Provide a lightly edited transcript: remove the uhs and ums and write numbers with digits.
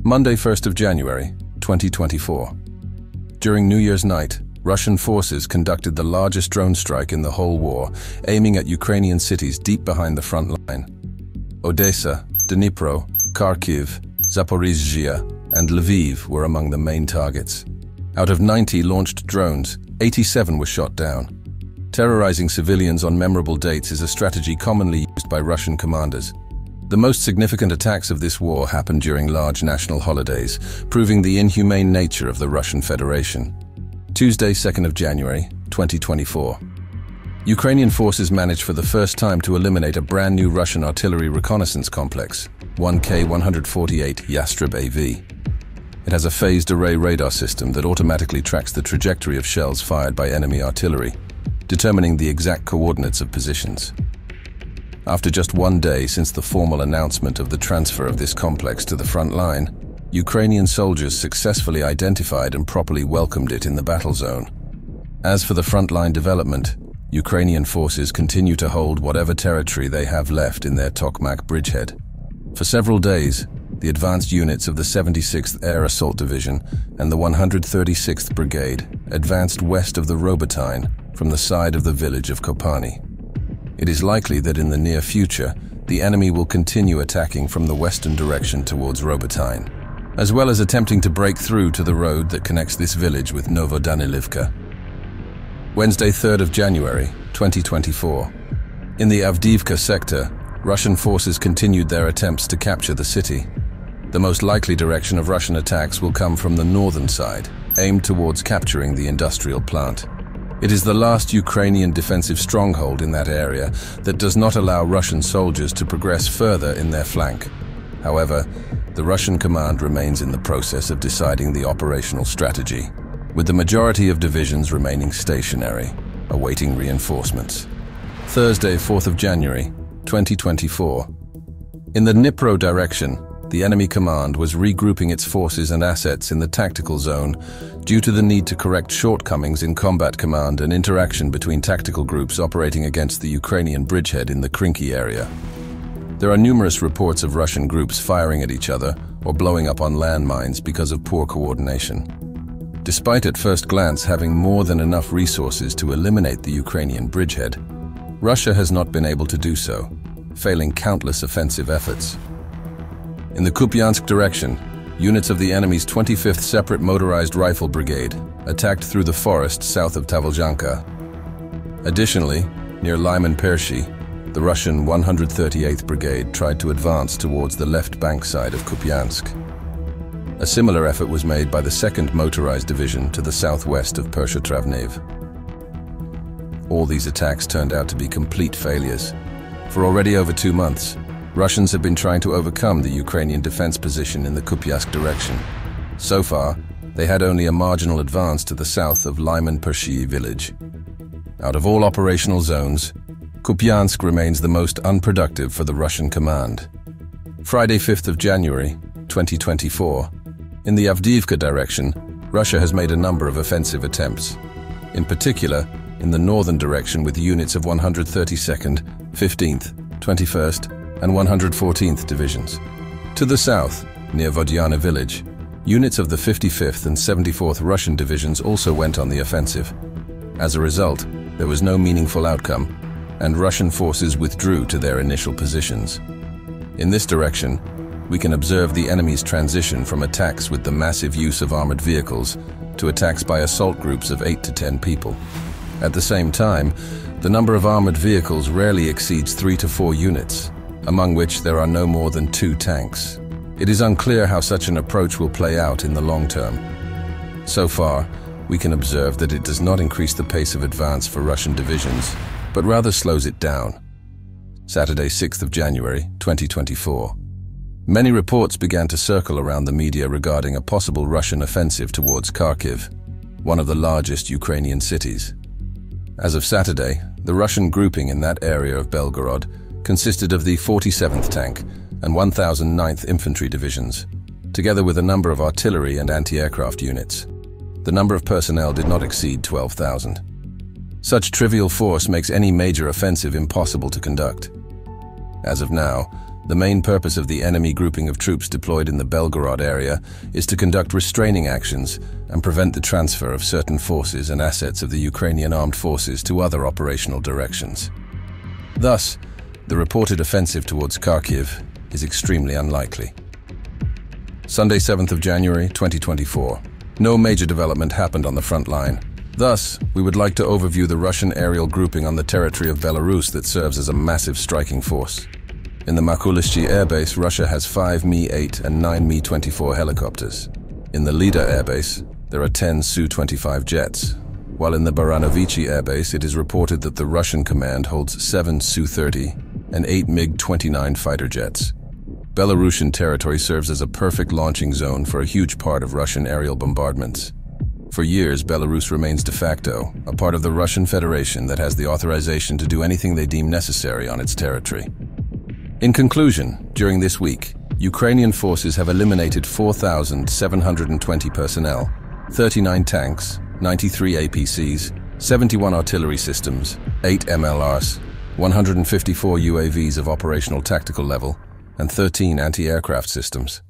Monday, 1st of January, 2024. During New Year's night, Russian forces conducted the largest drone strike in the whole war, aiming at Ukrainian cities deep behind the front line. Odessa, Dnipro, Kharkiv, Zaporizhzhia, and Lviv were among the main targets. Out of 90 launched drones, 87 were shot down. Terrorizing civilians on memorable dates is a strategy commonly used by Russian commanders. The most significant attacks of this war happened during large national holidays, proving the inhumane nature of the Russian Federation. Tuesday, 2nd of January, 2024. Ukrainian forces managed for the first time to eliminate a brand new Russian artillery reconnaissance complex, 1K-148 Yastreb AV. It has a phased array radar system that automatically tracks the trajectory of shells fired by enemy artillery, determining the exact coordinates of positions. After just one day since the formal announcement of the transfer of this complex to the front line, Ukrainian soldiers successfully identified and properly welcomed it in the battle zone. As for the frontline development, Ukrainian forces continue to hold whatever territory they have left in their Tokmak bridgehead. For several days, the advanced units of the 76th Air Assault Division and the 136th Brigade advanced west of the Robotyne from the side of the village of Kopani. It is likely that in the near future, the enemy will continue attacking from the western direction towards Robotyne, as well as attempting to break through to the road that connects this village with Novodanilivka. Wednesday, 3rd of January, 2024. In the Avdiivka sector, Russian forces continued their attempts to capture the city. The most likely direction of Russian attacks will come from the northern side, aimed towards capturing the industrial plant. It is the last Ukrainian defensive stronghold in that area that does not allow Russian soldiers to progress further in their flank. However, the Russian command remains in the process of deciding the operational strategy, with the majority of divisions remaining stationary, awaiting reinforcements. Thursday, 4th of January, 2024. In the Dnipro direction, the enemy command was regrouping its forces and assets in the tactical zone due to the need to correct shortcomings in combat command and interaction between tactical groups operating against the Ukrainian bridgehead in the Kharkiv area. There are numerous reports of Russian groups firing at each other or blowing up on landmines because of poor coordination. Despite at first glance having more than enough resources to eliminate the Ukrainian bridgehead, Russia has not been able to do so, failing countless offensive efforts. In the Kupiansk direction, units of the enemy's 25th Separate Motorized Rifle Brigade attacked through the forest south of Tavolzhanka. Additionally, near Lyman-Pershi, the Russian 138th Brigade tried to advance towards the left bank side of Kupiansk. A similar effort was made by the 2nd Motorized Division to the southwest of Persha-Travnev. All these attacks turned out to be complete failures. For already over 2 months, Russians have been trying to overcome the Ukrainian defense position in the Kupiansk direction. So far, they had only a marginal advance to the south of Lyman-Pershi village. Out of all operational zones, Kupiansk remains the most unproductive for the Russian command. Friday, 5th of January, 2024. In the Avdiivka direction, Russia has made a number of offensive attempts. In particular, in the northern direction with units of 132nd, 15th, 21st, and 114th Divisions. To the south, near Vodyana village, units of the 55th and 74th Russian Divisions also went on the offensive. As a result, there was no meaningful outcome, and Russian forces withdrew to their initial positions. In this direction, we can observe the enemy's transition from attacks with the massive use of armored vehicles to attacks by assault groups of 8 to 10 people. At the same time, the number of armored vehicles rarely exceeds 3 to 4 units, among which there are no more than 2 tanks. It is unclear how such an approach will play out in the long term. So far, we can observe that it does not increase the pace of advance for Russian divisions, but rather slows it down. Saturday, 6th of January, 2024. Many reports began to circle around the media regarding a possible Russian offensive towards Kharkiv, one of the largest Ukrainian cities. As of Saturday, the Russian grouping in that area of Belgorod consisted of the 47th Tank and 1009th Infantry Divisions, together with a number of artillery and anti-aircraft units. The number of personnel did not exceed 12,000. Such trivial force makes any major offensive impossible to conduct. As of now, The main purpose of the enemy grouping of troops deployed in the Belgorod area is to conduct restraining actions and prevent the transfer of certain forces and assets of the Ukrainian armed forces to other operational directions. Thus, the reported offensive towards Kharkiv is extremely unlikely. Sunday, 7th of January, 2024. No major development happened on the front line. Thus, we would like to overview the Russian aerial grouping on the territory of Belarus that serves as a massive striking force. In the Makulishchi airbase, Russia has 5 Mi-8 and 9 Mi-24 helicopters. In the Lida airbase, there are 10 Su-25 jets, while in the Baranovichi airbase it is reported that the Russian command holds 7 Su-30 and 8 MiG-29 fighter jets. Belarusian territory serves as a perfect launching zone for a huge part of Russian aerial bombardments. For years, Belarus remains de facto a part of the Russian Federation that has the authorization to do anything they deem necessary on its territory. In conclusion, during this week, Ukrainian forces have eliminated 4,720 personnel, 39 tanks, 93 APCs, 71 artillery systems, 8 MLRs, 154 UAVs of operational tactical level, and 13 anti-aircraft systems.